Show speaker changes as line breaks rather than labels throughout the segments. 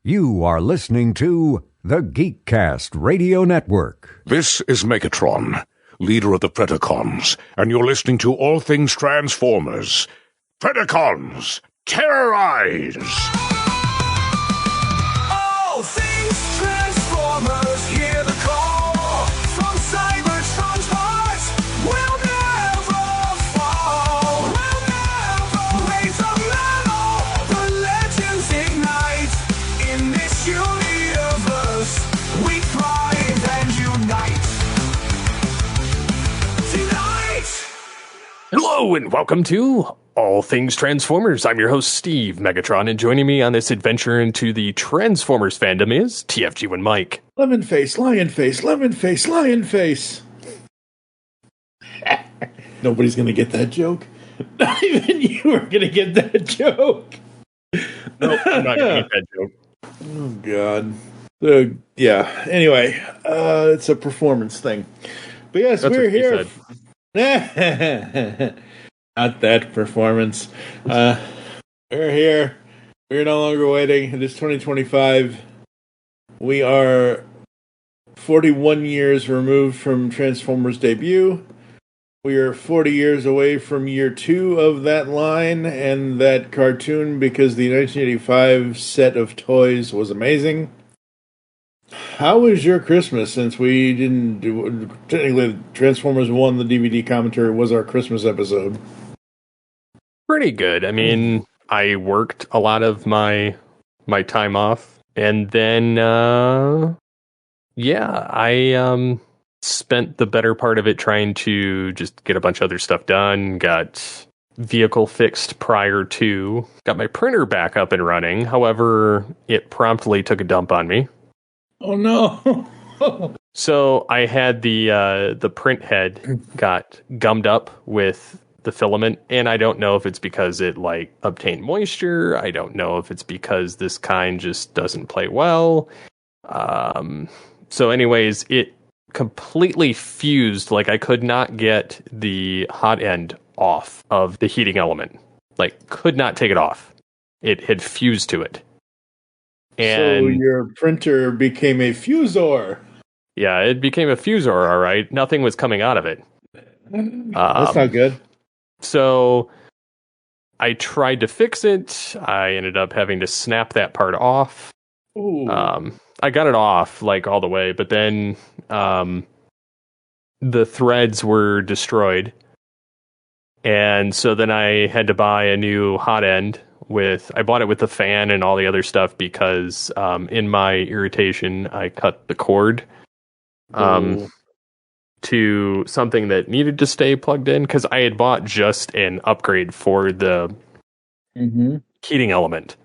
You are listening to the Geekcast Radio Network.
This is Megatron, leader of the Predacons, and you're listening to All Things Transformers. Predacons, terrorize!
All things Transformers, hear the call from Cybertron's heart. We'll never fall. We'll never wait the metal. The legends ignite. In this universe, we thrive and unite. Tonight!
Hello and welcome to All Things Transformers. I'm your host, Steve Megatron, and joining me on this adventure into the Transformers fandom is TFG1 Mike.
Lemon face, lion face, lemon face, lion face. Nobody's going to get that joke. Not even you are going to get that joke.
Nope, I'm not going to get that joke.
Oh, God. Yeah, anyway, it's a performance thing. But yes,
That's
we're
what he
here.
said.
Not that performance. We're here. We're no longer waiting. It is 2025. We are 41 years removed from Transformers' debut. We are 40 years away from year 2 of that line and that cartoon because the 1985 set of toys was amazing. How was your Christmas since we didn't do... Technically, Transformers 1, the DVD commentary, was our Christmas episode.
Pretty good. I mean, I worked a lot of my time off, and then, I spent the better part of it trying to just get a bunch of other stuff done, got vehicle fixed prior to, got my printer back up and running. However, it promptly took a dump on me.
Oh, no.
So I had the print head got gummed up with the filament, and I don't know if it's because it obtained moisture. I don't know if it's because this kind just doesn't play well. So anyways, it completely fused. I could not get the hot end off of the heating element. Could not take it off. It had fused to it. And
so your printer became a fusor.
Yeah, it became a fusor, all right. Nothing was coming out of it.
That's not good.
So I tried to fix it. I ended up having to snap that part off.
Ooh.
I got it off all the way, but then the threads were destroyed. And so then I had to buy a new hot end. I bought it with the fan and all the other stuff because in my irritation, I cut the cord to something that needed to stay plugged in because I had bought just an upgrade for the heating element,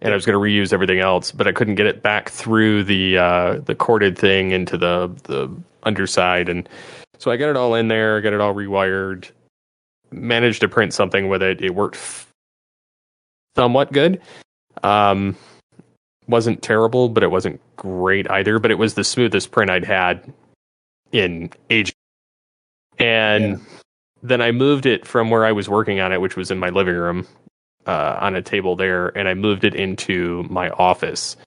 and I was going to reuse everything else, but I couldn't get it back through the corded thing into the underside, and so I got it all in there, got it all rewired, managed to print something with it. It worked somewhat good. Wasn't terrible, but it wasn't great either. But it was the smoothest print I'd had in ages. And then I moved it from where I was working on it, which was in my living room, on a table there, and I moved it into my office.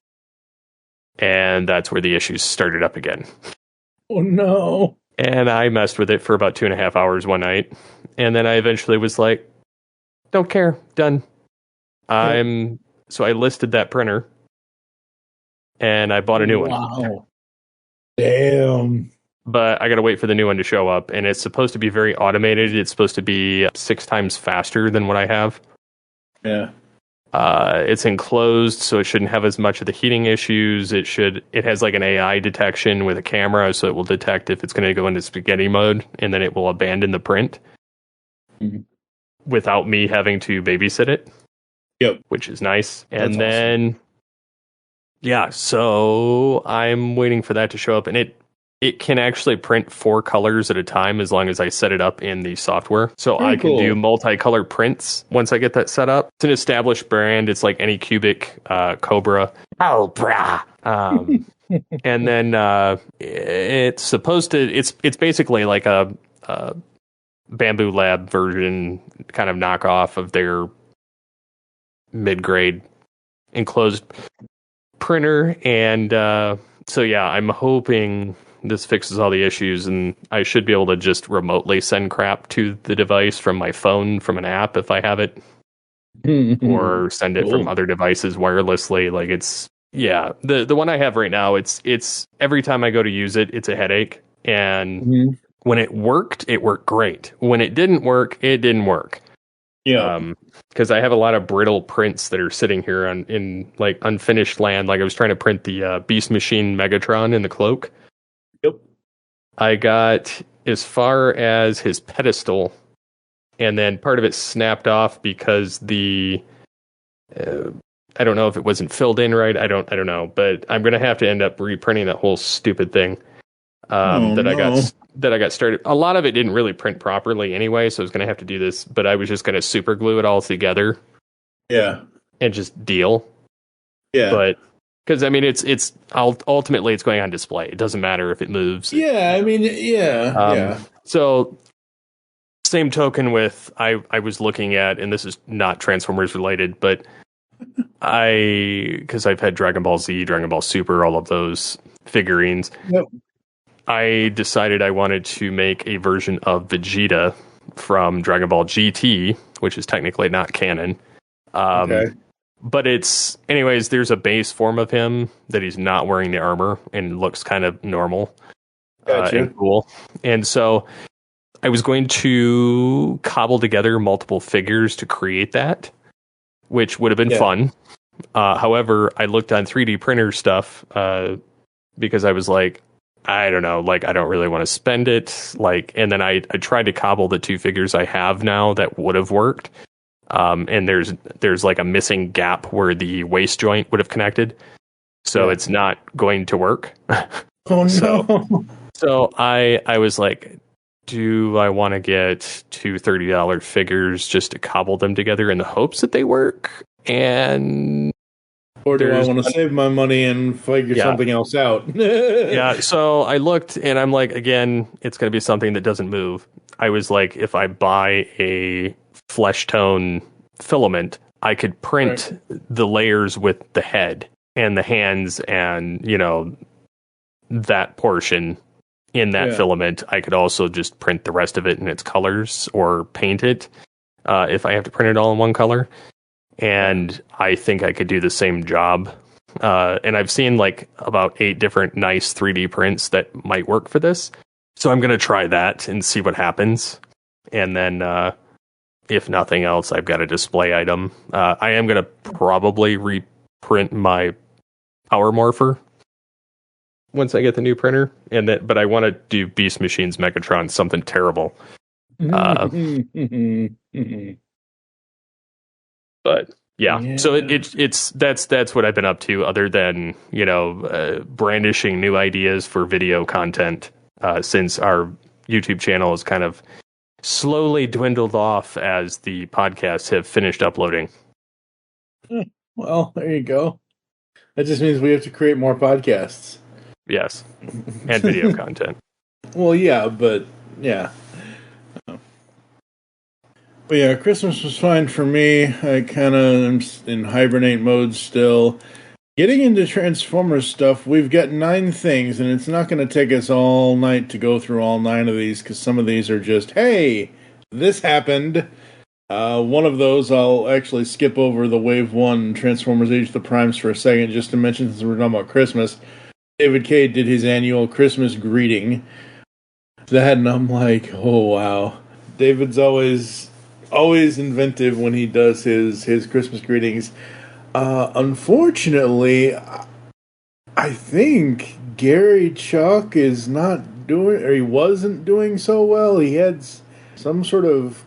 And that's where the issues started up again.
Oh, no.
And I messed with it for about 2.5 hours one night. And then I eventually was like, don't care, done. So I listed that printer, and I bought a new one.
Wow. Damn.
But I got to wait for the new one to show up, and it's supposed to be very automated. It's supposed to be 6 times faster than what I have.
Yeah.
It's enclosed, so it shouldn't have as much of the heating issues. It has an AI detection with a camera, so it will detect if it's going to go into spaghetti mode, and then it will abandon the print without me having to babysit it.
Yep.
Which is nice.
That's
and then, so I'm waiting for that to show up. And it can actually print 4 colors at a time as long as I set it up in the software. So I can do multicolor prints once I get that set up. It's an established brand. It's like any cubic Cobra. And then it's supposed to, it's basically like a Bamboo Lab version, kind of knockoff of their mid-grade enclosed printer, and so yeah, I'm hoping this fixes all the issues, and I should be able to just remotely send crap to the device from my phone from an app if I have it, or send it from other devices wirelessly. Like the one I have right now, it's every time I go to use it, it's a headache. And when it worked great. When it didn't work, it didn't work.
Yeah.
Because I have a lot of brittle prints that are sitting here in like unfinished land. Like I was trying to print the Beast Machine Megatron in the cloak.
Yep.
I got as far as his pedestal, and then part of it snapped off because I don't know if it wasn't filled in right. I don't know, but I'm gonna have to end up reprinting that whole stupid thing that I got started. A lot of it didn't really print properly anyway, so I was gonna have to do this. But I was just gonna super glue it all together.
Yeah.
And just deal.
Yeah.
But because I mean, it's ultimately it's going on display. It doesn't matter if it moves.
Yeah, I mean, yeah.
So, same token with I was looking at, and this is not Transformers related, but because I've had Dragon Ball Z, Dragon Ball Super, all of those figurines.
Yep.
I decided I wanted to make a version of Vegeta from Dragon Ball GT, which is technically not canon.
Okay.
But anyways, there's a base form of him that he's not wearing the armor and looks kind of normal and cool. And so I was going to cobble together multiple figures to create that, which would have been fun. However, I looked on 3D printer stuff because I was like, I don't know, like I don't really want to spend it. Like, and then I tried to cobble the two figures I have now that would have worked. And there's like a missing gap where the waist joint would have connected, so it's not going to work.
Oh no!
So I was like, do I want to get two $30 figures just to cobble them together in the hopes that they work?
Or do I want to save my money and figure something else out?
Yeah. So I looked, and I'm like, again, it's going to be something that doesn't move. I was like, if I buy a flesh tone filament, I could print the layers with the head and the hands and, that portion in that filament. I could also just print the rest of it in its colors or paint it if I have to print it all in one color. And I think I could do the same job. And I've seen like about 8 different nice 3D prints that might work for this. So I'm going to try that and see what happens. And then if nothing else, I've got a display item. I am going to probably reprint my Power Morpher once I get the new printer, but I want to do Beast Machine's Megatron, something terrible. But yeah. So that's what I've been up to, other than brandishing new ideas for video content since our YouTube channel is kind of slowly dwindled off as the podcasts have finished uploading.
Well, there you go. That just means we have to create more podcasts.
Yes. And video content.
Well, yeah, but yeah. But yeah, Christmas was fine for me. I kind of am in hibernate mode still. Getting into Transformers stuff, we've got 9 things, and it's not going to take us all night to go through all 9 of these, because some of these are just, hey, this happened. One of those, I'll actually skip over the Wave 1 Transformers Age of the Primes for a second, just to mention, since we're talking about Christmas. David K. did his annual Christmas greeting. That, and I'm like, oh, wow. David's always inventive when he does his Christmas greetings. Unfortunately, I think Gary Chuck is not doing, or he wasn't doing so well. He had some sort of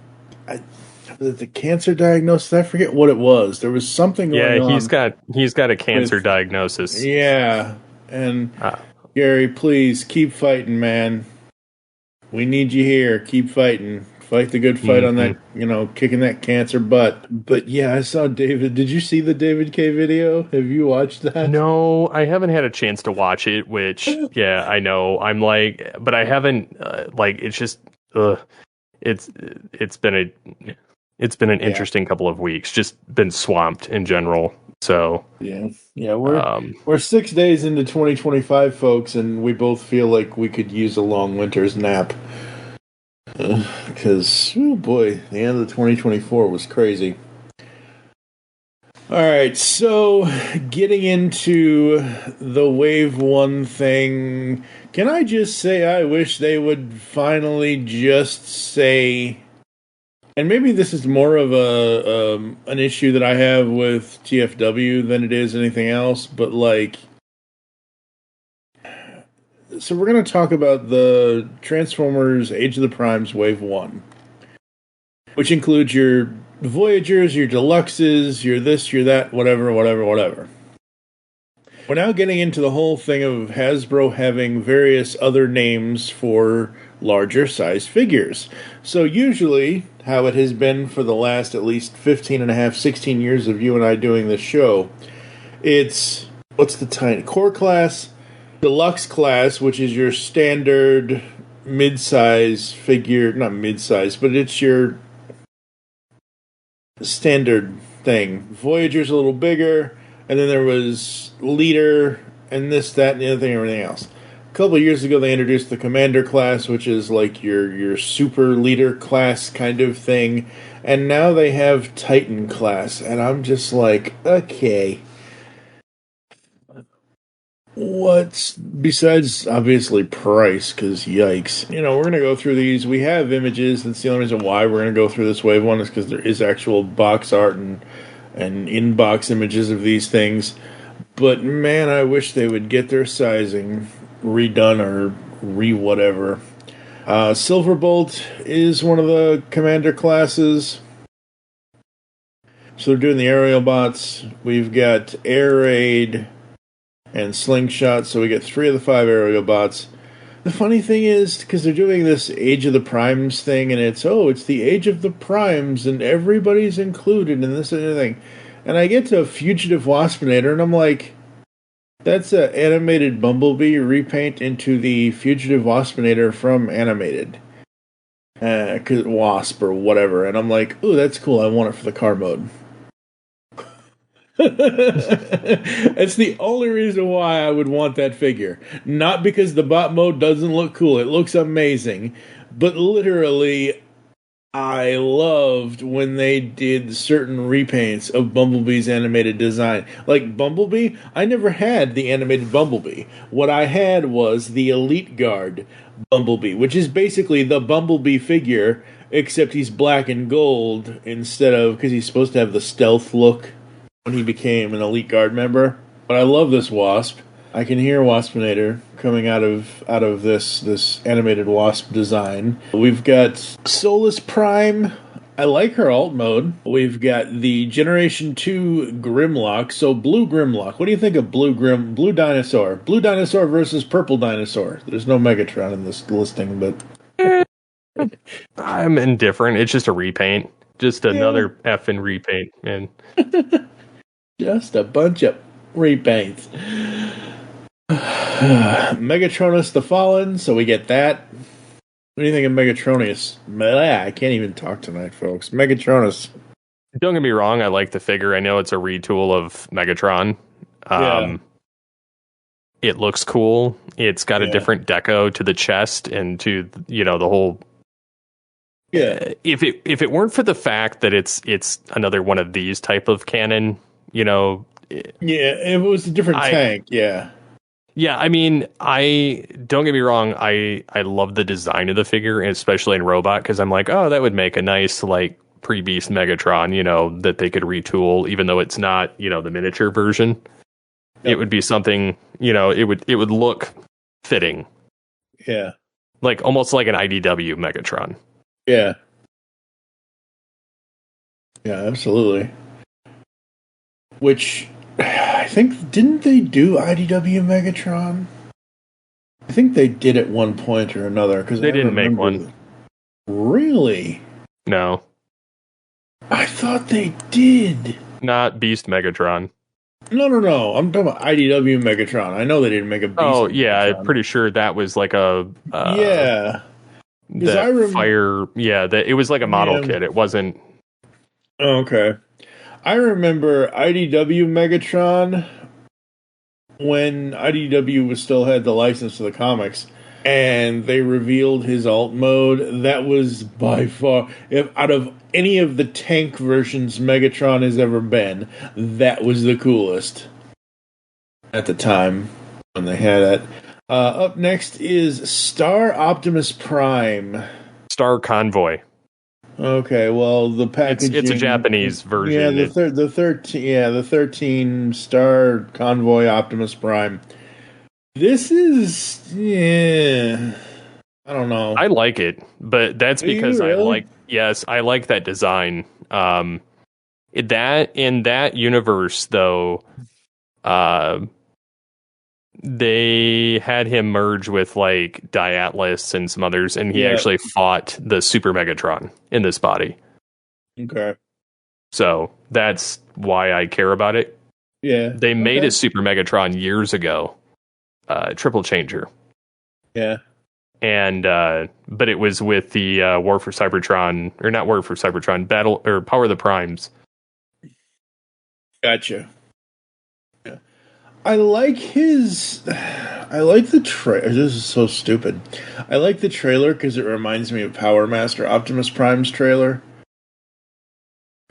the cancer diagnosis. I forget what it was. There was something going on.
Yeah, he's got a cancer diagnosis.
Yeah, and Gary, please keep fighting, man. We need you here. Keep fighting. Fight the good fight on that, kicking that cancer butt. But yeah, I saw David. Did you see the David K video? Have you watched that?
No, I haven't had a chance to watch it, which, yeah, I know. I'm like, but I haven't, it's just, it's been an interesting couple of weeks. Just been swamped in general. So
yeah, we're 6 days into 2025, folks, and we both feel like we could use a long winter's nap. Because, oh boy, the end of 2024 was crazy. All right, so getting into the Wave 1 thing, can I just say I wish they would finally just say, and maybe this is more of an issue that I have with TFW than it is anything else, but like, so we're going to talk about the Transformers Age of the Primes Wave 1, which includes your Voyagers, your Deluxes, your this, your that, whatever. We're now getting into the whole thing of Hasbro having various other names for larger size figures. So usually, how it has been for the last at least 16 years of you and I doing this show, it's, what's the tiny? Core class, Deluxe class, which is your standard mid-size figure, not mid-size, but it's your standard thing. Voyager's a little bigger, and then there was Leader, and this, that, and the other thing, everything else. A couple of years ago, they introduced the Commander class, which is like your super leader class kind of thing, and now they have Titan class, and I'm just like, okay. What's, besides obviously price, because yikes. You know, we're going to go through these. We have images. That's the only reason why we're going to go through this Wave 1 is because there is actual box art and in-box images of these things. But man, I wish they would get their sizing redone or re-whatever. Silverbolt is one of the Commander classes. So they're doing the aerial bots. We've got Air Raid and Slingshot, so we get 3 of the 5 aerial bots. The funny thing is, because they're doing this Age of the Primes thing, and it's the Age of the Primes, and everybody's included in this and everything. And I get to Fugitive Waspinator, and I'm like, that's an animated Bumblebee repaint into the Fugitive Waspinator from Animated. Wasp or whatever. And I'm like, ooh, that's cool, I want it for the car mode. That's the only reason why I would want that figure. Not because the bot mode doesn't look cool. It looks amazing. But literally, I loved when they did certain repaints of Bumblebee's animated design. Like Bumblebee, I never had the animated Bumblebee. What I had was the Elite Guard Bumblebee, which is basically the Bumblebee figure, except he's black and gold instead of, because he's supposed to have the stealth look when he became an Elite Guard member. But I love this Wasp. I can hear Waspinator coming out of this animated Wasp design. We've got Solus Prime. I like her alt mode. We've got the Generation 2 Grimlock. So Blue Grimlock. What do you think of Blue Dinosaur? Blue Dinosaur versus Purple Dinosaur. There's no Megatron in this listing, but
I'm indifferent. It's just a repaint. Just another effing repaint, man.
Just a bunch of repaints. Megatronus the Fallen, so we get that. What do you think of Megatronus? I can't even talk tonight, folks. Megatronus.
Don't get me wrong, I like the figure. I know it's a retool of Megatron. It looks cool. It's got a different deco to the chest and to, the whole...
Yeah.
If it weren't for the fact that it's another one of these type of cannon, if
it was a different tank, yeah.
Yeah, I mean, don't get me wrong, I love the design of the figure, and especially in Robot, because I'm like, oh, that would make a nice, like, pre-Beast Megatron, that they could retool, even though it's not, the miniature version. Yep. It would be something, it would look fitting.
Yeah.
Like, almost like an IDW Megatron.
Yeah. Yeah, absolutely. Which, I think, didn't they do IDW Megatron? I think they did at one point or another. Cause
they didn't make one.
Really?
No.
I thought they did.
Not Beast Megatron.
No. I'm talking about IDW Megatron. I know they didn't make a Beast Megatron.
I'm pretty sure that was like a...
yeah.
It was like a model kit. It wasn't...
Okay. I remember IDW Megatron when IDW still had the license to the comics, and they revealed his alt mode. That was by far, if out of any of the tank versions Megatron has ever been, that was the coolest at the time when they had it. Up next is Star Optimus Prime.
Star Convoy.
Okay, well, the packaging...
It's a Japanese version.
Yeah, the 13 Star Convoy Optimus Prime. This is... Yeah... I don't know.
I like it, but that's because I like... Yes, I like that design. That in that universe, though, they had him merge with like Diatlas and some others, and he actually fought the Super Megatron in this body.
Okay.
So that's why I care about it.
Yeah.
They made a Super Megatron years ago, Triple Changer.
Yeah.
And but it was with the War for Cybertron, or not War for Cybertron, Battle or Power of the Primes.
Gotcha. Yeah. I like the trailer. This is so stupid. I like the trailer because it reminds me of Power Master Optimus Prime's trailer.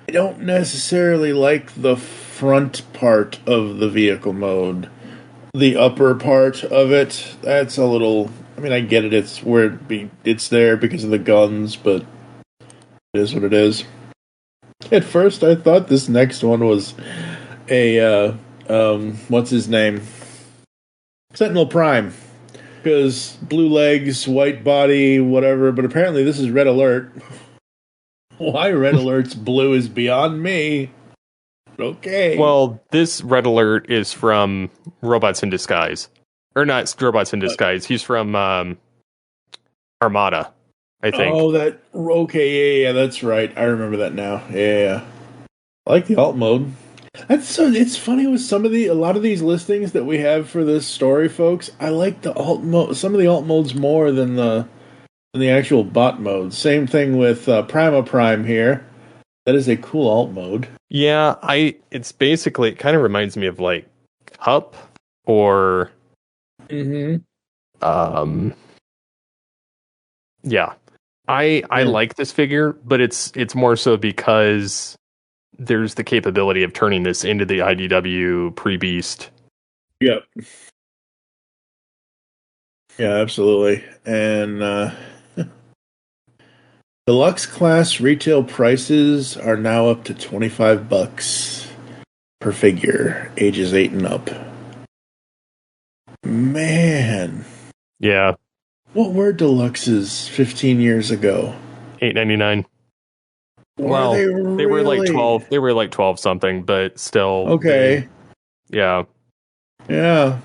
I don't necessarily like the front part of the vehicle mode. The upper part of it, that's a little... I mean, I get it. It's where it's there because of the guns, but it is what it is. At first, I thought this next one was a what's his name? Sentinel Prime, because blue legs, white body, whatever. But apparently, this is Red Alert. Why Red Alert's blue is beyond me. Okay.
Well, this Red Alert is from Robots in Disguise. Or not Robots in Disguise. He's from Armada, I think.
Oh, yeah, that's right. I remember that now. Yeah. I like the alt mode. It's funny with a lot of these listings that we have for this story, folks. I like the alt mode, some of the alt modes more than the actual bot mode. Same thing with Prima Prime here. That is a cool alt mode.
Yeah, it's basically, it kind of reminds me of like Cup or yeah. I like this figure, but it's more so because there's the capability of turning this into the IDW pre-Beast.
Yep. Yeah, absolutely. And deluxe class retail prices are now up to $25 per figure, ages 8 and up. Man.
Yeah.
What were deluxes 15 years ago?
$8.99. Well, they were like 12. They were like 12 something, but still.
Okay.
Yeah.
Yeah.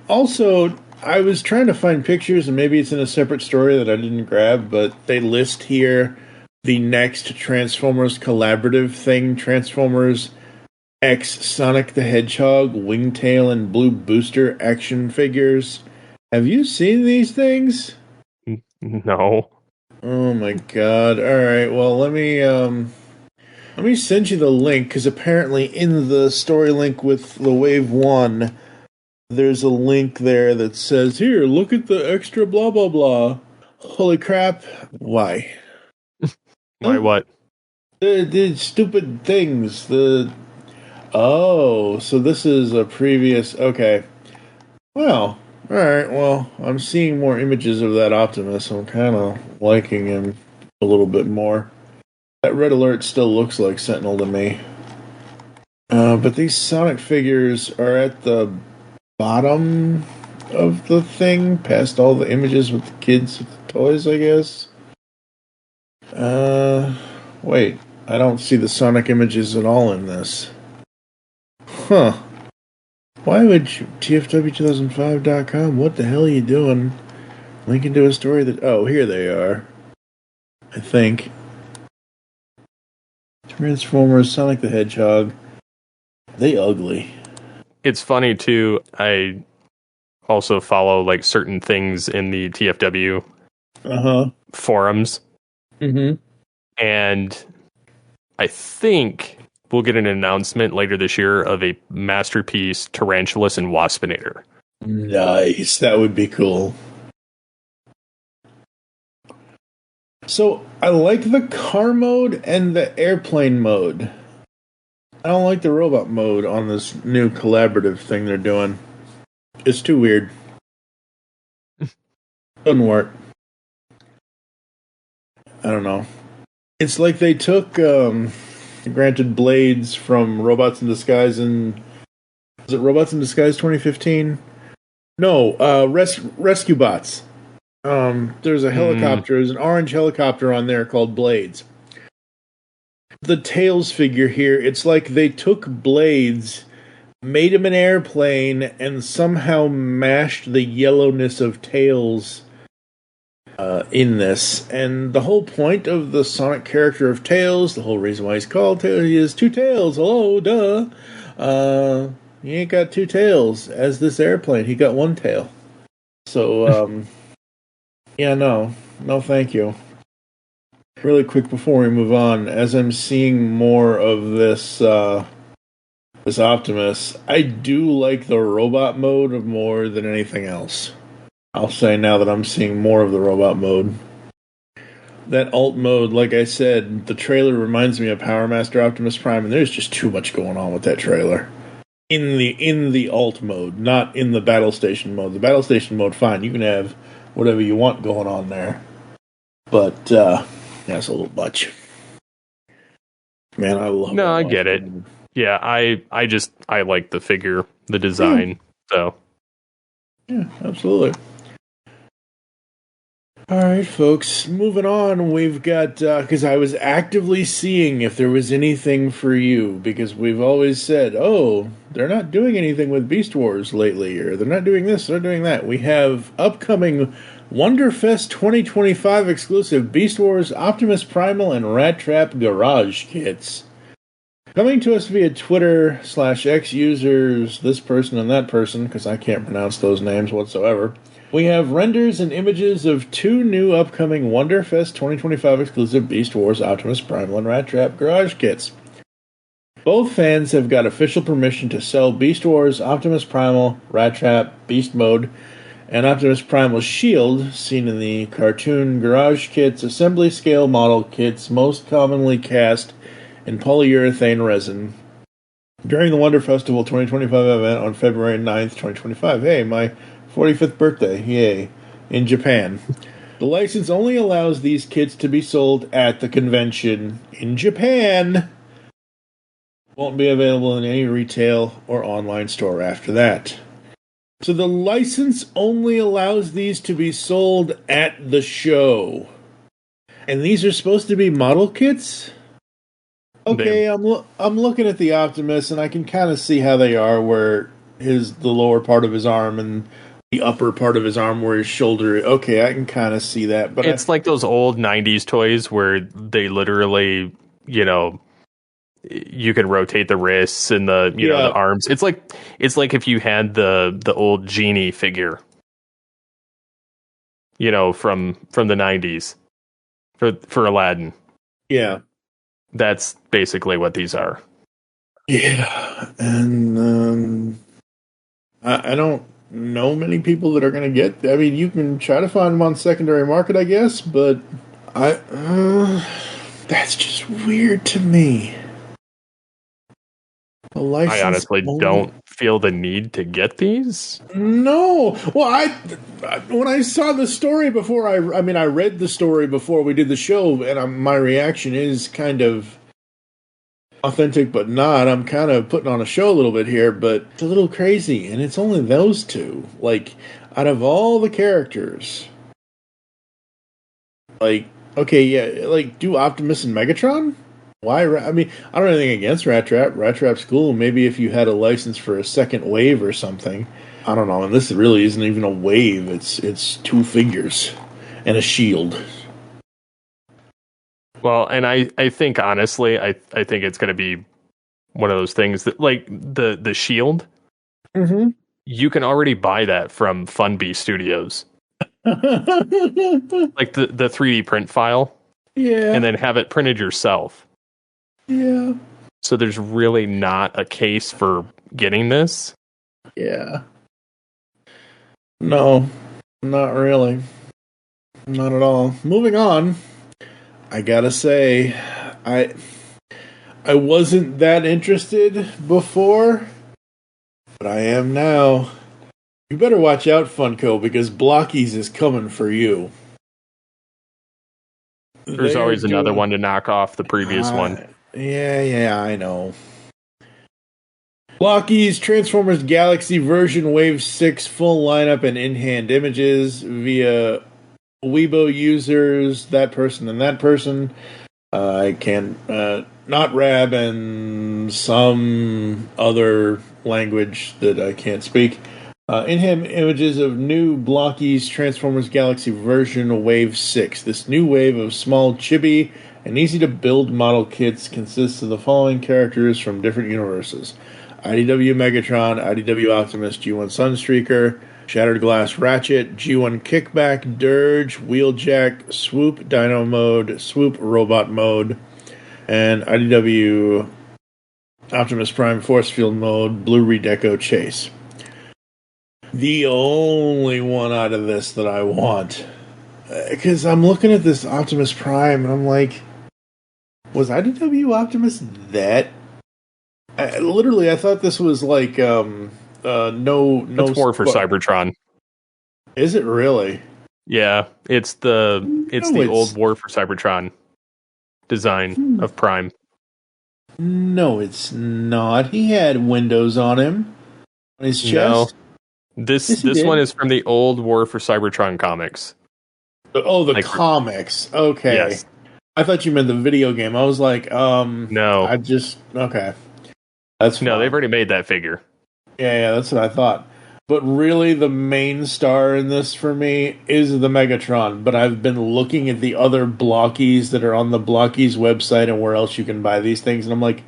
Also, I was trying to find pictures, and maybe it's in a separate story that I didn't grab, but they list here the next Transformers collaborative thing, Transformers X Sonic the Hedgehog, Wingtail, and Blue Booster action figures. Have you seen these things?
No.
Oh my god. Alright, well let me send you the link, because apparently in the story link with the Wave 1, there's a link there that says, here, look at the extra blah blah blah. Holy crap. Why?
Why what?
The stupid things. Oh, so this is a previous... Okay. Well, alright, well, I'm seeing more images of that Optimus. I'm kind of liking him a little bit more. That Red Alert still looks like Sentinel to me. But these Sonic figures are at the bottom of the thing, past all the images with the kids with the toys, I guess. Wait, I don't see the Sonic images at all in this. Huh. Why would you... TFW2005.com, what the hell are you doing? Linking to a story that... Oh, here they are. I think. Transformers, Sonic the Hedgehog. They ugly.
It's funny, too. I also follow, like, certain things in the TFW forums.
Mm-hmm.
And I think we'll get an announcement later this year of a Masterpiece Tarantulas and Waspinator.
Nice. That would be cool. So, I like the car mode and the airplane mode. I don't like the robot mode on this new collaborative thing they're doing. It's too weird. Doesn't work. I don't know. It's like they took, granted, Blades from Robots in Disguise and... Was it Robots in Disguise 2015? No, Rescue Bots. There's a helicopter, there's an orange helicopter on there called Blades. The Tails figure here, it's like they took Blades, made him an airplane, and somehow mashed the yellowness of Tails in this. And the whole point of the Sonic character of Tails, the whole reason why he's called Tails, he has two tails, hello, duh. He ain't got two tails. As this airplane, he got one tail. So, yeah, no, thank you. Really quick before we move on, as I'm seeing more of this Optimus, I do like the robot mode more than anything else. I'll say now that I'm seeing more of the robot mode. That alt mode, like I said, the trailer reminds me of Power Master Optimus Prime, and there's just too much going on with that trailer. In the alt mode, not in the battle station mode. The battle station mode, fine, you can have whatever you want going on there. But, that's a little much. Man, I love it.
No, I get it. Yeah, I like the figure, the design, so.
Yeah, absolutely. Alright, folks, moving on, we've got, because I was actively seeing if there was anything for you, because we've always said, oh, they're not doing anything with Beast Wars lately, or they're not doing this, they're doing that. We have upcoming Wonderfest 2025 exclusive Beast Wars, Optimus Primal, and Rat Trap Garage kits. Coming to us via Twitter/X users, this person and that person, because I can't pronounce those names whatsoever. We have renders and images of two new upcoming Wonderfest 2025 exclusive Beast Wars, Optimus Primal, and Rat Trap Garage kits. Both fans have got official permission to sell Beast Wars, Optimus Primal, Rat Trap, Beast Mode, and Optimus Primal's shield, seen in the cartoon garage kits, assembly scale model kits, most commonly cast in polyurethane resin, during the Wonder Festival 2025 event on February 9th, 2025. Hey, my 45th birthday, yay, in Japan. The license only allows these kits to be sold at the convention in Japan. Won't be available in any retail or online store after that. So the license only allows these to be sold at the show. And these are supposed to be model kits? Okay, I'm looking at the Optimus, and I can kind of see how they are, where the lower part of his arm and the upper part of his arm where his shoulder... Okay, I can kind of see that. But
it's like those old 90s toys where they literally, you can rotate the wrists and the the arms. It's like if you had the old Genie figure, from the 90s for Aladdin.
Yeah.
That's basically what these are.
Yeah, and I don't know many people that are going to get... I mean, you can try to find them on secondary market, I guess, but that's just weird to me.
I honestly don't feel the need to get these.
No. Well, when I saw the story before, I read the story before we did the show, and my reaction is kind of authentic, but not. I'm kind of putting on a show a little bit here, but it's a little crazy, and it's only those two. Like, out of all the characters, like, okay, yeah, like, do Optimus and Megatron? Why? I mean, I don't have anything against Rat Trap. Rat Trap's cool. Maybe if you had a license for a second wave or something. I don't know. And this really isn't even a wave. It's two figures and a shield.
Well, and I think, honestly, I think it's going to be one of those things that, like, the shield, you can already buy that from Funbee Studios. Like the 3D print file.
Yeah.
And then have it printed yourself.
Yeah.
So there's really not a case for getting this.
Yeah. No, not really. Not at all. Moving on. I gotta say, I wasn't that interested before, but I am now. You better watch out, Funko, because Blockies is coming for you.
There's always another one to knock off the previous one.
Yeah, I know. Blockies, Transformers Galaxy version Wave 6 full lineup and in-hand images via Weibo users, that person and that person. I can not Rab and some other language that I can't speak. In-hand images of new Blockies Transformers Galaxy version Wave 6. This new wave of small, chibi, and easy-to-build model kits consists of the following characters from different universes. IDW Megatron, IDW Optimus, G1 Sunstreaker, Shattered Glass Ratchet, G1 Kickback, Dirge, Wheeljack, Swoop Dino Mode, Swoop Robot Mode, and IDW Optimus Prime Force Field Mode, Blue Redeco Chase. The only one out of this that I want, because I'm looking at this Optimus Prime and I'm like, was IDW Optimus that? Literally, I thought this was like no.
It's more for Cybertron.
Is it really?
Yeah, it's the old War for Cybertron design of Prime.
No, it's not. He had windows on him on his chest.
No, this one is from the old War for Cybertron comics.
Oh, the comics. Okay.
Yes.
I thought you meant the video game. I was like,
no.
Okay. That's fine.
No, they've already made that figure.
Yeah, that's what I thought. But really, the main star in this for me is the Megatron. But I've been looking at the other Blockies that are on the Blockies website and where else you can buy these things, and I'm like,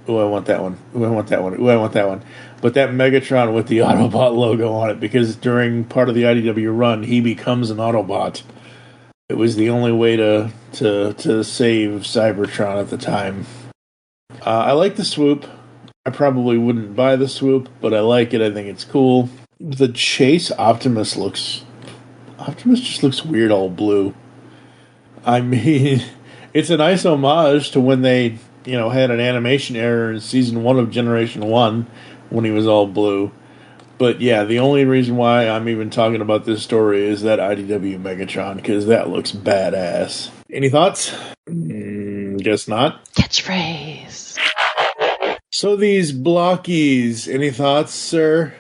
ooh, I want that one. Ooh, I want that one. Ooh, I want that one. But that Megatron with the Autobot logo on it, because during part of the IDW run, he becomes an Autobot. It was the only way to save Cybertron at the time. I like the Swoop. I probably wouldn't buy the Swoop, but I like it. I think it's cool. The Chase Optimus just looks weird all blue. I mean, it's a nice homage to when they, had an animation error in season 1 of Generation 1 when he was all blue. But yeah, the only reason why I'm even talking about this story is that IDW Megatron, because that looks badass. Any thoughts? Guess not.
Catchphrase.
So these Blockies, any thoughts, sir?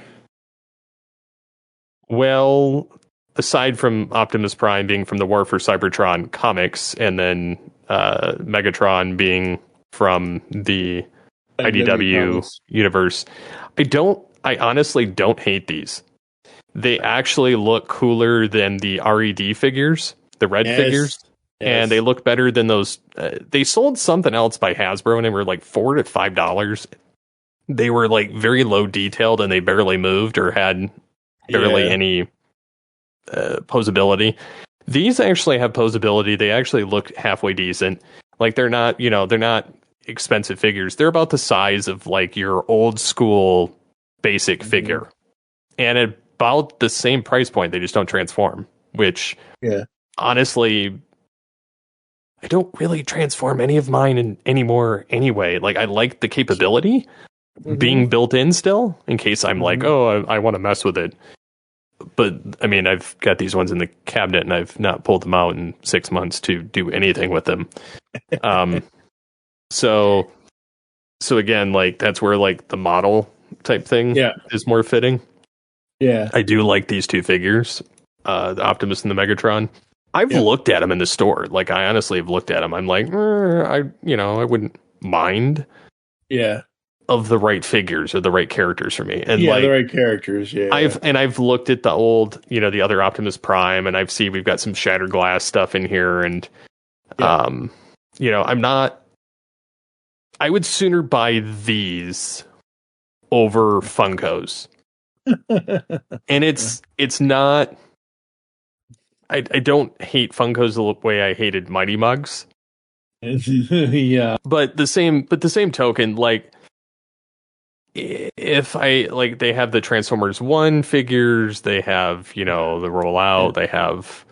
Well, aside from Optimus Prime being from the War for Cybertron comics, and then Megatron being from the IDW universe, I honestly don't hate these. They actually look cooler than the RED figures, the red figures. Yes. And they look better than those. They sold something else by Hasbro, and they were like $4 to $5. They were like very low detailed, and they barely moved or had barely any posability. These actually have posability. They actually look halfway decent. Like they're not expensive figures. They're about the size of like your old school basic figure, and at about the same price point. They just don't transform, which honestly, I don't really transform any of mine anymore anyway. Like, I like the capability being built in still, in case I'm like, I want to mess with it. But, I mean, I've got these ones in the cabinet, and I've not pulled them out in 6 months to do anything with them. So again, like, that's where, like, the model type thing is more fitting.
Yeah.
I do like these two figures, the Optimus and the Megatron. I've looked at them in the store. Like, I honestly have looked at them. I'm like, I wouldn't mind.
Yeah.
Of the right figures or the right characters for me. And
the right characters. Yeah.
I've looked at the old, the other Optimus Prime, and we've got some Shattered Glass stuff in here. And, I would sooner buy these over Funkos. And it's not, I don't hate Funkos the way I hated Mighty Mugs.
Yeah.
But the same token, like, if I like, they have the Transformers 1 figures, they have, the rollout, they have,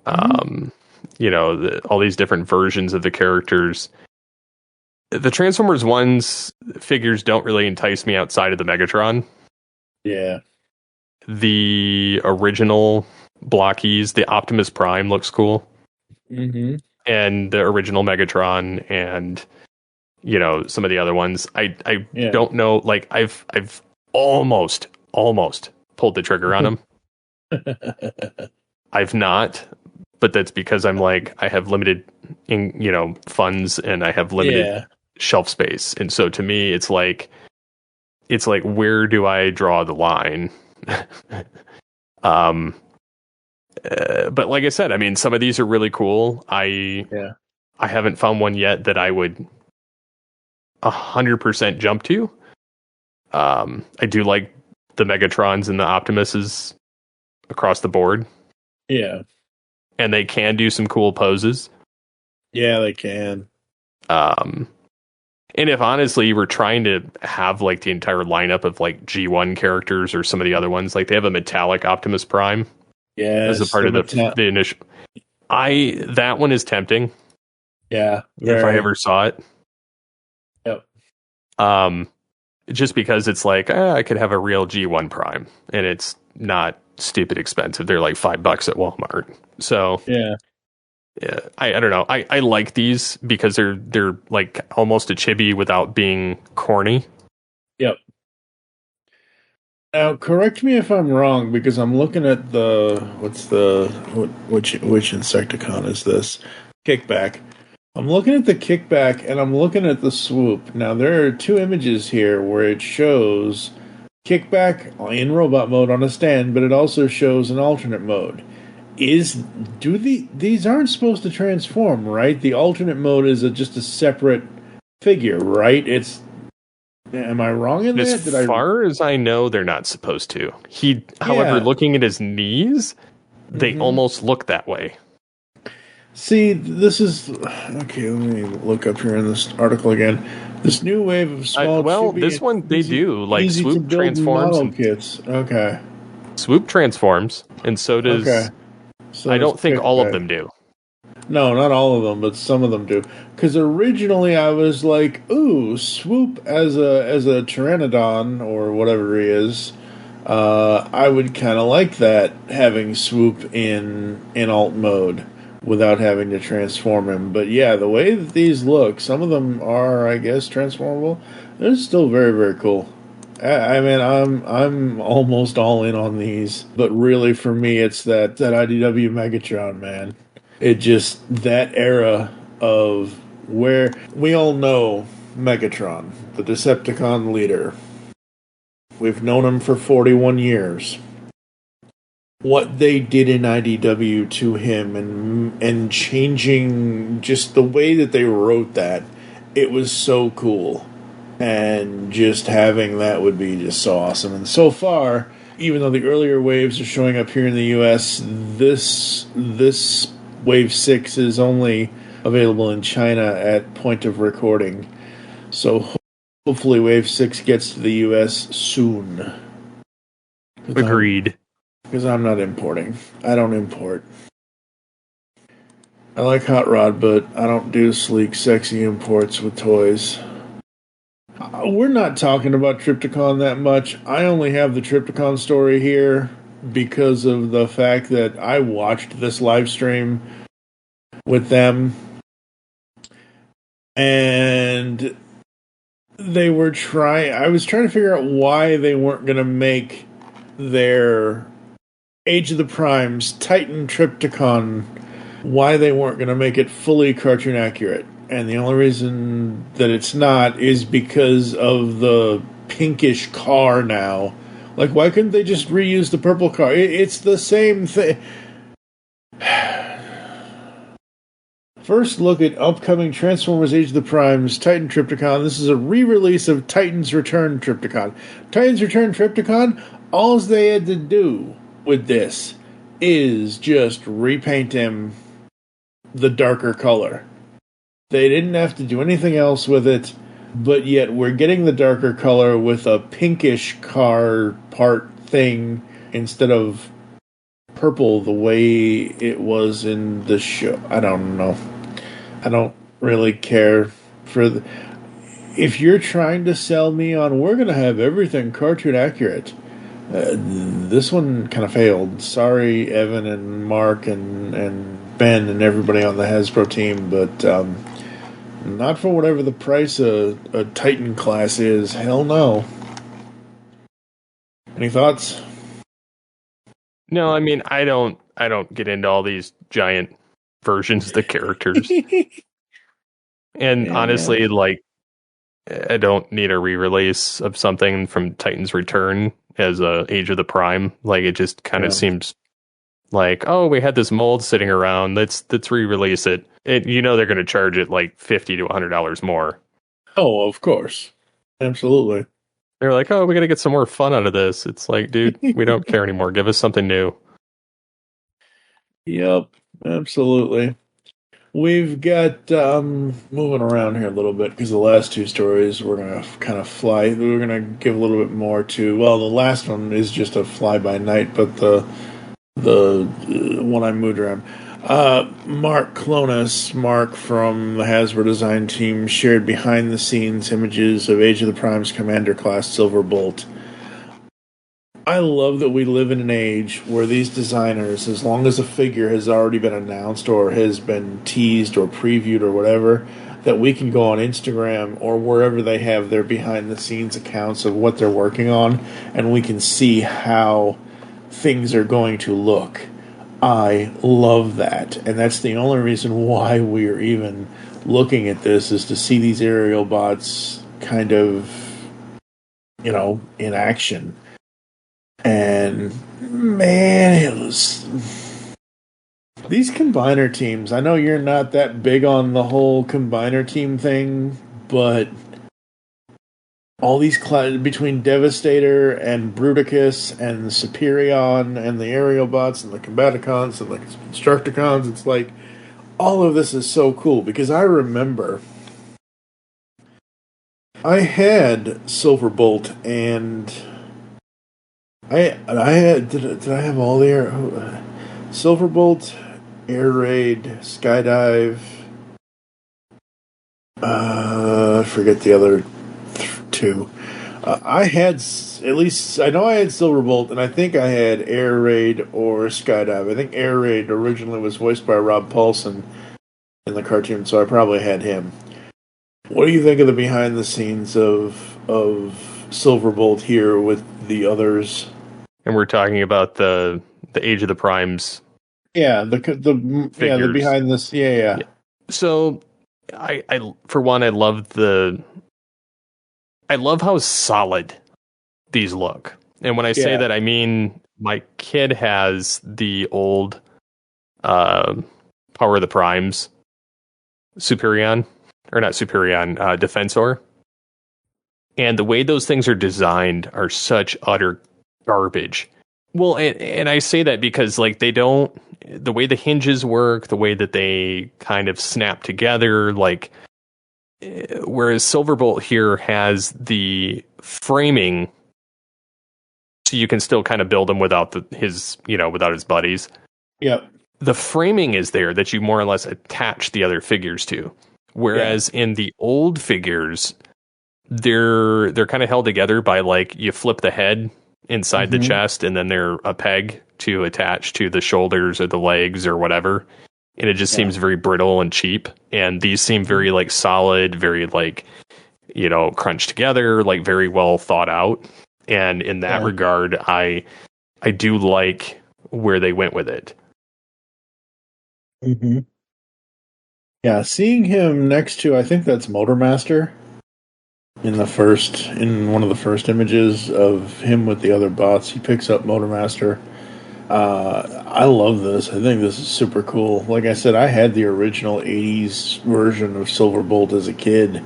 all these different versions of the characters. The Transformers 1's figures don't really entice me outside of the Megatron.
Yeah.
The original Blockies, the Optimus Prime looks cool.
Mm-hmm.
And the original Megatron and some of the other ones. I don't know, like, I've almost pulled the trigger on them. I've not, but that's because I'm like, I have limited funds and I have limited shelf space. And so to me it's like where do I draw the line? But like I said, I mean, some of these are really cool. I haven't found one yet that I would 100% jump to. I do like the Megatrons and the Optimuses across the board.
Yeah.
And they can do some cool poses.
Yeah, they can.
And if honestly you were trying to have like the entire lineup of like G1 characters or some of the other ones, like they have a metallic Optimus Prime.
Yeah,
as a part of the initial. That one is tempting.
Yeah,
if I ever saw it.
Yep.
Just because it's like I could have a real G1 Prime, and it's not stupid expensive. They're like $5 at Walmart. So yeah, I don't know. I like these because they're like almost a chibi without being corny.
Yep. Now, correct me if I'm wrong, because I'm looking at which Insecticon is this? Kickback. I'm looking at the Kickback, and I'm looking at the Swoop. Now, there are two images here where it shows Kickback in robot mode on a stand, but it also shows an alternate mode. These aren't supposed to transform, right? The alternate mode is just a separate figure, right? Am I wrong in that?
As far as I know, they're not supposed to. However, looking at his knees, they almost look that way.
See, this is... Okay, let me look up here in this article again. This new wave of small...
this one, they do. Like, Swoop transforms.
Kits. Okay.
Swoop transforms, and so does... Okay. So I don't think all of them do.
No, not all of them, but some of them do. Because originally I was like, ooh, Swoop as a Pteranodon, or whatever he is, I would kind of like that, having Swoop in alt mode without having to transform him. But yeah, the way that these look, some of them are, I guess, transformable. They're still very, very cool. I mean, I'm almost all in on these, but really for me, it's that IDW Megatron, man. It just, that era of where we all know Megatron, the Decepticon leader. We've known him for 41 years. What they did in IDW to him and changing just the way that they wrote that, it was so cool. And just having that would be just so awesome. And so far, even though the earlier waves are showing up here in the US, this Wave 6 is only available in China at point of recording. So hopefully Wave 6 gets to the US soon.
Agreed.
Because I'm not importing. I don't import. I like Hot Rod, but I don't do sleek, sexy imports with toys. We're not talking about Trypticon that much. I only have the Trypticon story here because of the fact that I watched this live stream with them, and I was trying to figure out why they weren't going to make their Age of the Primes Titan Trypticon, why they weren't going to make it fully cartoon accurate. And the only reason that it's not is because of the pinkish car now. Like, why couldn't they just reuse the purple car? It's the same thing. First look at upcoming Transformers Age of the Primes Titan Trypticon. This is a re-release of Titan's Return Trypticon. Titan's Return Trypticon, all they had to do with this is just repaint him the darker color. They didn't have to do anything else with it, but yet we're getting the darker color with a pinkish car part thing instead of purple the way it was in the show. I don't know. I don't really care for if you're trying to sell me on we're going to have everything cartoon accurate. This one kind of failed. Sorry, Evan and Mark and Ben and everybody on the Hasbro team, but not for whatever the price a Titan class is. Hell no. Any thoughts?
No, I mean I don't get into all these giant versions of the characters. And honestly, like I don't need a re-release of something from Titan's Return as a Age of the Prime. Like it just kind of seems like, oh, we had this mold sitting around. Let's re-release it. You know they're going to charge it like $50 to $100 more.
Oh, of course, absolutely.
They're like, oh, we got to get some more fun out of this. It's like, dude, we don't care anymore. Give us something new.
Yep, absolutely. We've got, moving around here a little bit, because the last two stories we're going to kind of fly. We're going to give a little bit more to, well, the last one is just a fly-by-night, but the one I moved around. Mark Clonus, Mark from the Hasbro design team, shared behind-the-scenes images of Age of the Prime's Commander Class Silverbolt. I love that we live in an age where these designers, as long as a figure has already been announced or has been teased or previewed or whatever, that we can go on Instagram or wherever they have their behind-the-scenes accounts of what they're working on, and we can see how things are going to look. I love that, and that's the only reason why we're even looking at this, is to see these aerial bots kind of, in action. And man, it was these combiner teams. I know you're not that big on the whole combiner team thing, but all these between Devastator and Bruticus and the Superion and the aerial bots and the Combaticons and the Constructicons, it's like all of this is so cool, because I remember I had Silverbolt and I had did I have all the Silverbolt, Air Raid, Skydive. I forget the other two. I had at least I know I had Silverbolt, and I think I had Air Raid or Skydive. I think Air Raid originally was voiced by Rob Paulson in the cartoon, so I probably had him. What do you think of the behind the scenes of Silverbolt here with the others?
And we're talking about the Age of the Primes.
Yeah, the behind this. Yeah. So
I for one, I love how solid these look. And when I say that, I mean my kid has the old Power of the Primes Superion, or not Superion, Defensor. And the way those things are designed are such utter garbage. Well, and I say that because like the way the hinges work, the way that they kind of snap together, like whereas Silverbolt here has the framing, so you can still kind of build him without his buddies.
Yep.
The framing is there that you more or less attach the other figures to. Whereas in the old figures, they're kind of held together by like you flip the head inside the chest, and then they're a peg to attach to the shoulders or the legs or whatever. And it just seems very brittle and cheap. And these seem very like solid, very like, crunched together, like very well thought out. And in that regard, I do like where they went with it.
Mm-hmm. Yeah, seeing him next to, I think that's Motormaster in one of the first images of him with the other bots. He picks up Motormaster. I love this. I think this is super cool. Like I said, I had the original 80s version of Silverbolt as a kid,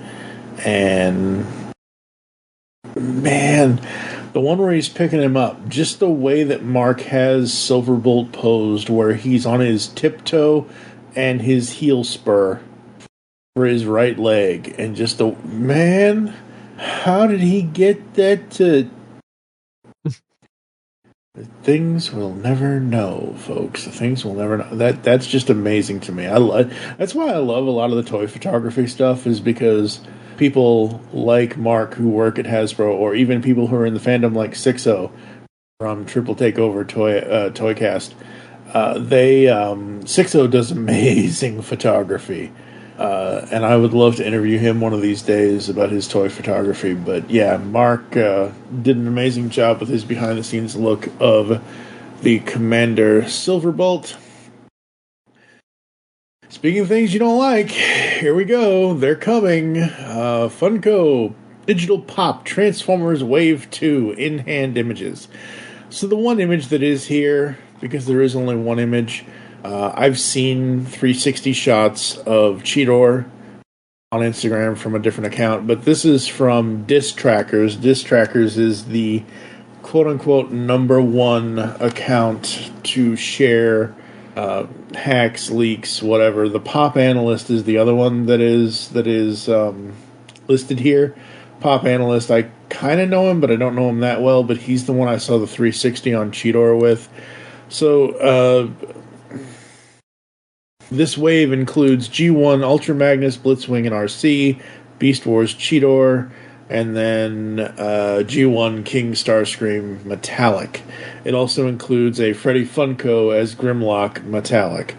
and man, the one where he's picking him up, just the way that Mark has Silverbolt posed, where he's on his tiptoe and his heel spur, for his right leg, and just man, how did he get that to? Things we'll never know, folks. The things we'll never know. That's just amazing to me. That's why I love a lot of the toy photography stuff, is because people like Mark who work at Hasbro, or even people who are in the fandom like Sixo from Triple Takeover Toycast. Sixo does amazing photography. And I would love to interview him one of these days about his toy photography. But yeah, Mark did an amazing job with his behind-the-scenes look of the Commander Silverbolt. Speaking of things you don't like, here we go. They're coming. Funko Digital Pop Transformers Wave 2 in-hand images. So the one image that is here, because there is only one image, I've seen 360 shots of Cheetor on Instagram from a different account, but this is from Disc Trackers. Disc Trackers is the quote-unquote #1 account to share hacks, leaks, whatever. The Pop Analyst is the other one that is listed here. Pop Analyst, I kind of know him, but I don't know him that well, but he's the one I saw the 360 on Cheetor with. So, this wave includes G1, Ultra Magnus, Blitzwing, and RC, Beast Wars, Cheetor, and then G1, King Starscream, Metallic. It also includes a Freddy Funko as Grimlock, Metallic.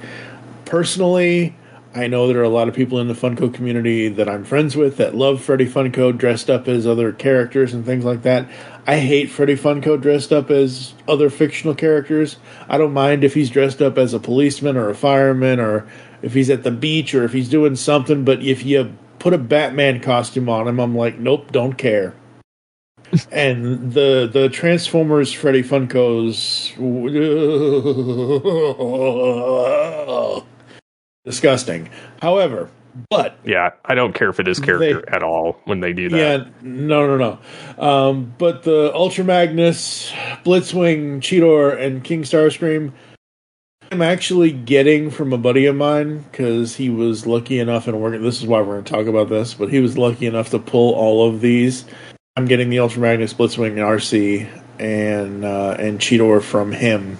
Personally, I know there are a lot of people in the Funko community that I'm friends with that love Freddy Funko dressed up as other characters and things like that. I hate Freddy Funko dressed up as other fictional characters. I don't mind if he's dressed up as a policeman or a fireman, or if he's at the beach, or if he's doing something, but if you put a Batman costume on him, I'm like, nope, don't care. And the Transformers Freddy Funkos... disgusting. However, but...
Yeah, I don't care for this character at all when they do that.
Yeah, no. But the Ultra Magnus, Blitzwing, Cheetor, and King Starscream, I'm actually getting from a buddy of mine, because he was lucky enough, and this is why we're going to talk about this, but he was lucky enough to pull all of these. I'm getting the Ultra Magnus, Blitzwing, and RC, and Cheetor from him.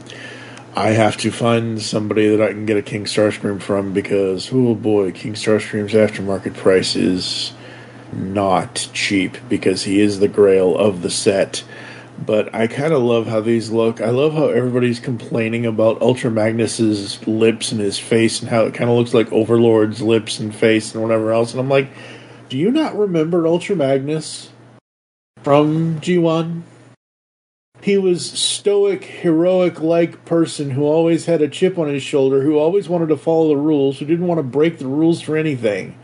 I have to find somebody that I can get a King Starscream from, because, oh boy, King Starscream's aftermarket price is not cheap, because he is the grail of the set. But I kind of love how these look. I love how everybody's complaining about Ultra Magnus's lips and his face, and how it kind of looks like Overlord's lips and face and whatever else. And I'm like, do you not remember Ultra Magnus from G1? He was stoic, heroic-like person who always had a chip on his shoulder, who always wanted to follow the rules, who didn't want to break the rules for anything.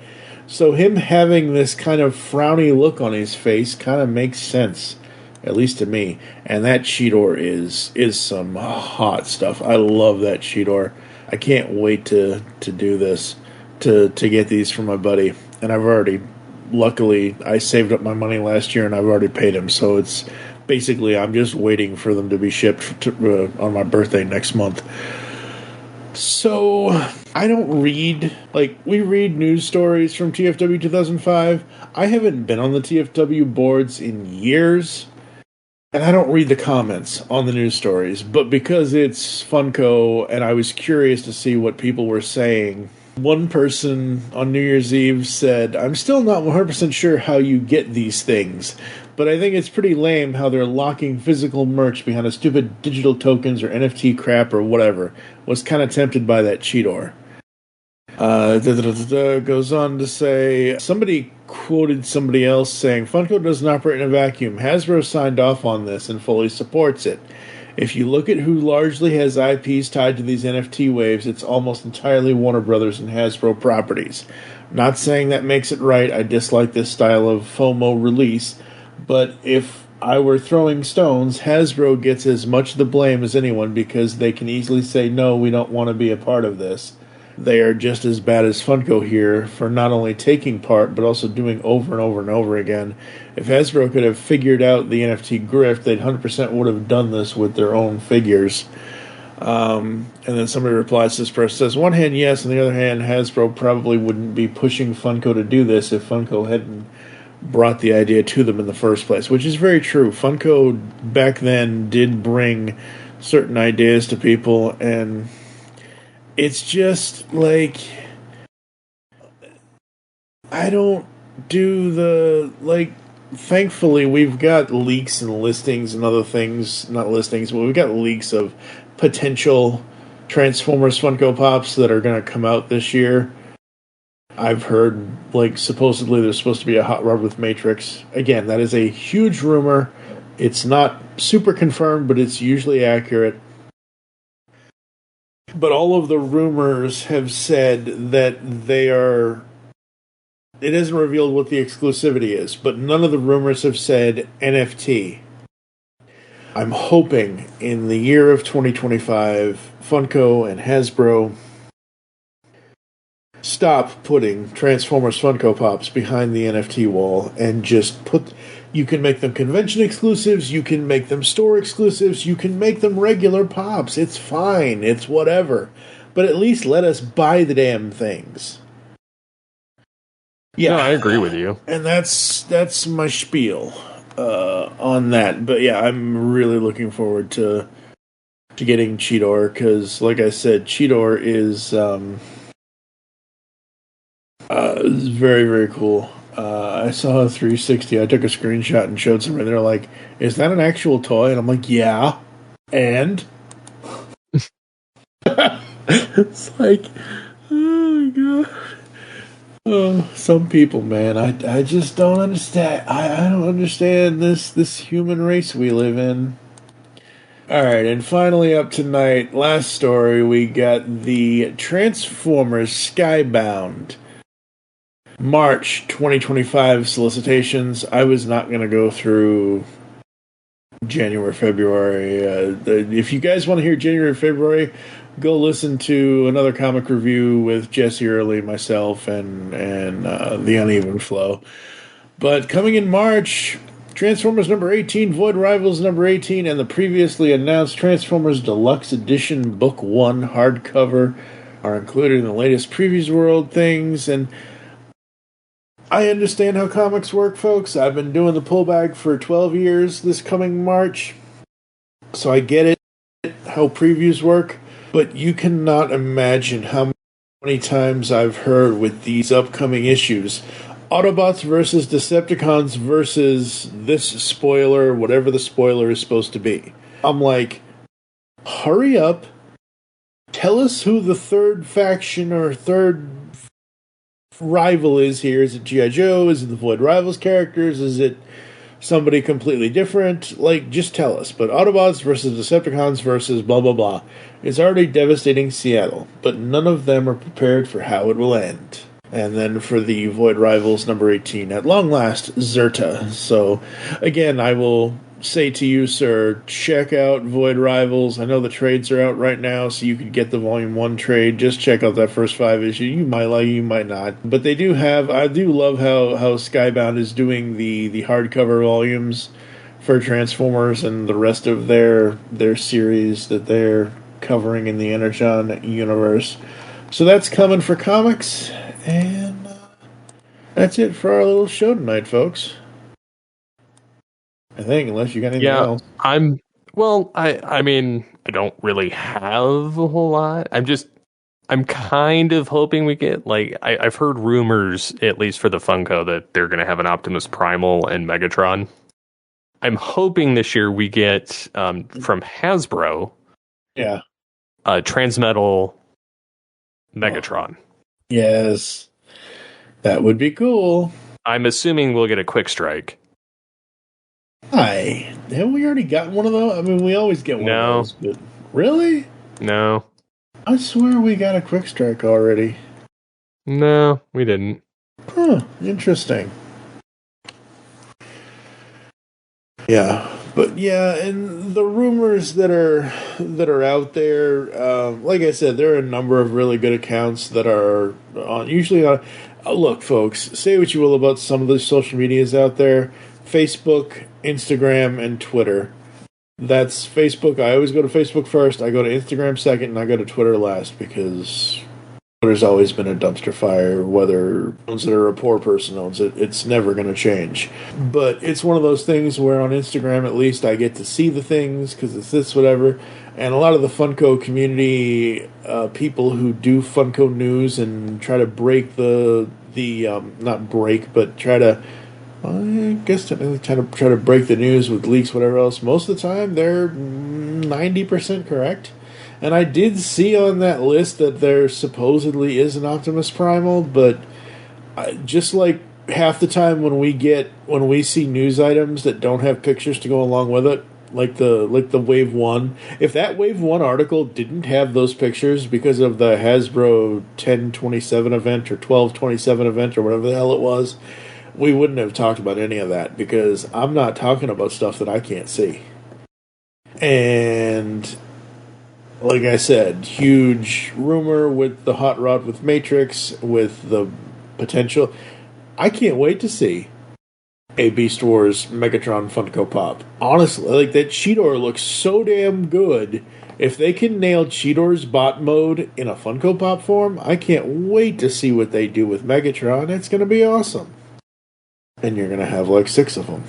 So him having this kind of frowny look on his face kind of makes sense, at least to me. And that Cheetor is some hot stuff. I love that Cheetor. I can't wait to do this, to get these from my buddy. And luckily, I saved up my money last year and I've already paid him, so it's... Basically, I'm just waiting for them to be shipped on my birthday next month. So, I don't read... we read news stories from TFW 2005. I haven't been on the TFW boards in years. And I don't read the comments on the news stories. But because it's Funko, and I was curious to see what people were saying... One person on New Year's Eve said, I'm still not 100% sure how you get these things, but I think it's pretty lame how they're locking physical merch behind a stupid digital tokens or NFT crap or whatever. Was kind of tempted by that Cheetor. Goes on to say, somebody quoted somebody else saying, Funko doesn't operate in a vacuum. Hasbro signed off on this and fully supports it. If you look at who largely has IPs tied to these NFT waves, it's almost entirely Warner Brothers and Hasbro properties. Not saying that makes it right. I dislike this style of FOMO release. But if I were throwing stones, Hasbro gets as much of the blame as anyone, because they can easily say, no, we don't want to be a part of this. They are just as bad as Funko here for not only taking part, but also doing over and over and over again. If Hasbro could have figured out the NFT grift, they 100% would have done this with their own figures. And then somebody replies to this person, says, one hand, yes, on the other hand, Hasbro probably wouldn't be pushing Funko to do this if Funko hadn't brought the idea to them in the first place, which is very true. Funko back then did bring certain ideas to people, and it's just like, I don't do the, like, thankfully we've got leaks and listings and other things, not listings, but we've got leaks of potential Transformers Funko Pops that are going to come out this year. I've heard, like, supposedly there's supposed to be a hot rod with Matrix. Again, that is a huge rumor. It's not super confirmed, but it's usually accurate. But all of the rumors have said that they are... It isn't revealed what the exclusivity is, but none of the rumors have said NFT. I'm hoping in the year of 2025, Funko and Hasbro stop putting Transformers Funko Pops behind the NFT wall and just put... You can make them convention exclusives, you can make them store exclusives, you can make them regular Pops. It's fine, it's whatever. But at least let us buy the damn things. Yeah,
no, I agree with you.
And that's my spiel on that. But yeah, I'm really looking forward to getting Cheetor, because, like I said, Cheetor is very, very cool. I saw a 360. I took a screenshot and showed somebody. They're like, "Is that an actual toy?" And I'm like, "Yeah." And it's like, oh my god. Oh, some people, man, I just don't understand. I don't understand this human race we live in. Alright, and finally up tonight, last story, we got the Transformers Skybound March 2025 solicitations. I was not going to go through January, February. If you guys want to hear January, February, go listen to another comic review with Jesse Early, myself, and The Uneven Flow. But coming in March, Transformers number 18, Void Rivals number 18, and the previously announced Transformers Deluxe Edition Book 1 hardcover are included in the latest Previews World things. And I understand how comics work, folks. I've been doing the pullback for 12 years this coming March, so I get it, how previews work. But you cannot imagine how many times I've heard with these upcoming issues, Autobots versus Decepticons versus this spoiler, whatever the spoiler is supposed to be. I'm like, hurry up, tell us who the third faction or third rival is here. Is it G.I. Joe? Is it the Void Rivals characters? Is it somebody completely different? Like, just tell us. But Autobots versus Decepticons versus blah blah blah is already devastating Seattle, but none of them are prepared for how it will end. And then for the Void Rivals number 18, at long last, Zerta. So, again, I will say to you, sir, check out Void Rivals. I know the trades are out right now, so you could get the Volume 1 trade. Just check out that first 5 issue. You might like it, you might not. But they do have... I do love how Skybound is doing the hardcover volumes for Transformers and the rest of their series that they're covering in the Energon universe. So that's coming for comics, and that's it for our little show tonight, folks. I think, unless you got anything else.
I mean, I don't really have a whole lot. I'm kind of hoping we get, like, I've heard rumors, at least for the Funko, that they're going to have an Optimus Primal and Megatron. I'm hoping this year we get, from Hasbro, Transmetal Megatron.
Yes. That would be cool.
I'm assuming we'll get a Quick Strike.
Hi. Haven't we already gotten one of those? I mean, we always get one of those. But really?
No.
I swear we got a Quick Strike already.
No, we didn't.
Huh. Interesting. Yeah. But yeah, and the rumors that are out there, like I said, there are a number of really good accounts that are usually on. Look, folks, say what you will about some of the social medias out there, Facebook, Instagram, and Twitter. That's Facebook. I always go to Facebook first. I go to Instagram second, and I go to Twitter last because Twitter's always been a dumpster fire. Whether owns it or a poor person owns it, it's never going to change. But it's one of those things where on Instagram, at least, I get to see the things because it's this, whatever. And a lot of the Funko community people who do Funko news and try to break not break, but try to. I guess technically try to break the news with leaks, whatever else. Most of the time, they're 90% correct. And I did see on that list that there supposedly is an Optimus Primal, but just like half the time when we see news items that don't have pictures to go along with it, like the Wave 1, if that Wave 1 article didn't have those pictures because of the Hasbro 1027 event or 1227 event or whatever the hell it was, we wouldn't have talked about any of that because I'm not talking about stuff that I can't see. And like I said, huge rumor with the hot rod with Matrix, with the potential. I can't wait to see a Beast Wars Megatron Funko Pop. Honestly, like that Cheetor looks so damn good. If they can nail Cheetor's bot mode in a Funko Pop form, I can't wait to see what they do with Megatron. It's going to be awesome. And you're going to have like 6 of them.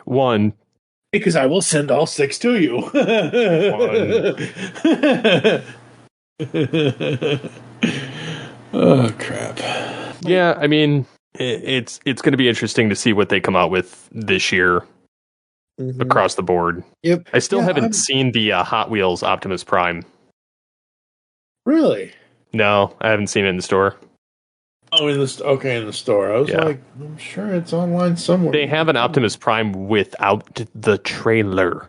One.
Because I will send all 6 to you. Oh, crap.
Yeah, I mean, it's going to be interesting to see what they come out with this year across the board.
Yep.
I still haven't seen the Hot Wheels Optimus Prime.
Really?
No, I haven't seen it in the store.
Oh, in the store. I was like, I'm sure it's online somewhere.
They have an Optimus Prime without the trailer.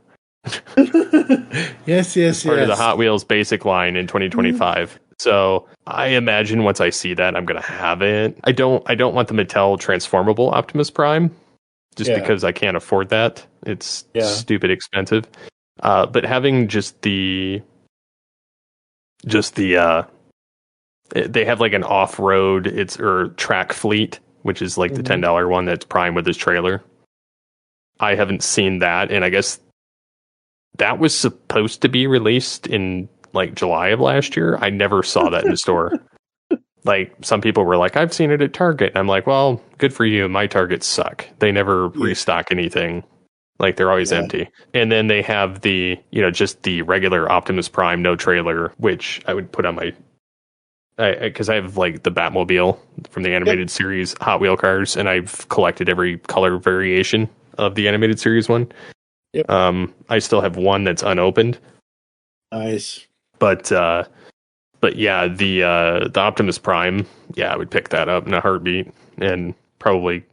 Yes.
Part of the Hot Wheels basic line in 2025. So I imagine once I see that, I'm going to have it. I don't want the Mattel transformable Optimus Prime, just because I can't afford that. It's stupid expensive. But having they have like an off-road or track fleet, which is like the $10 one that's Prime with his trailer. I haven't seen that, and I guess that was supposed to be released in like July of last year. I never saw that in the store. Like some people were like, I've seen it at Target. And I'm like, well, good for you. My Targets suck. They never restock anything. Like they're always empty. And then they have the, just the regular Optimus Prime, no trailer, which I would put on my, because I have like the Batmobile from the animated series Hot Wheel cars, and I've collected every color variation of the animated series one.
Yep.
I still have one that's unopened.
Nice.
But yeah, the Optimus Prime, I would pick that up in a heartbeat and probably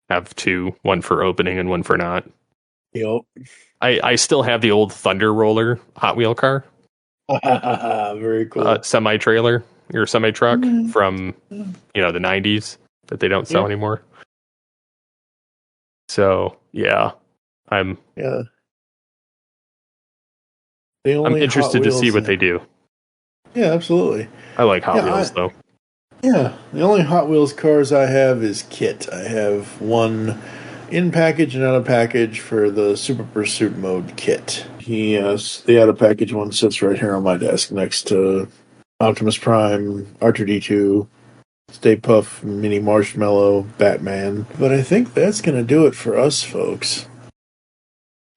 have 2, one for opening and one for not.
Yep.
I still have the old Thunder Roller Hot Wheel car.
Very cool.
Semi-trailer or semi-truck from, the 90s that they don't sell anymore. So, I'm interested to see what they do.
Yeah, absolutely.
I like Hot Wheels, though.
Yeah, the only Hot Wheels cars I have is Kit. I have one in package and out of package for the Super Pursuit Mode Kit. The out of package one sits right here on my desk next to Optimus Prime, R2-D2, Stay Puft, Mini Marshmallow, Batman. But I think that's going to do it for us, folks.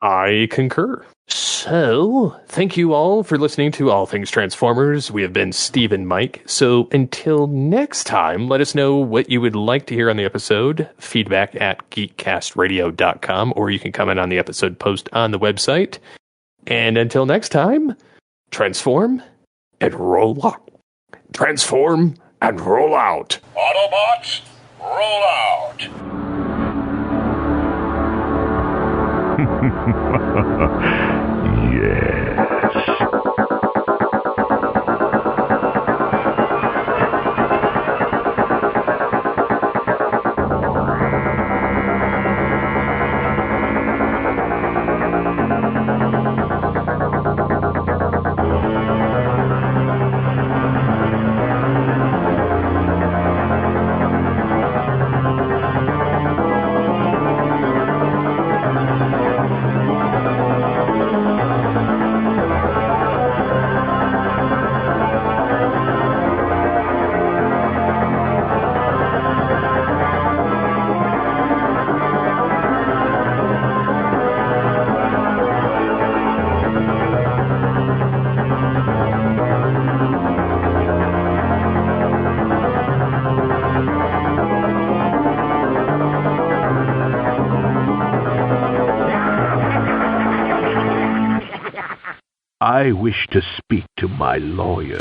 I concur. So, thank you all for listening to All Things Transformers. We have been Steve and Mike. So, until next time, let us know what you would like to hear on the episode. Feedback at geekcastradio.com, or you can comment on the episode post on the website. And until next time, transform and roll out. Transform and roll out.
Autobots, roll out.
I wish to speak to my lawyer.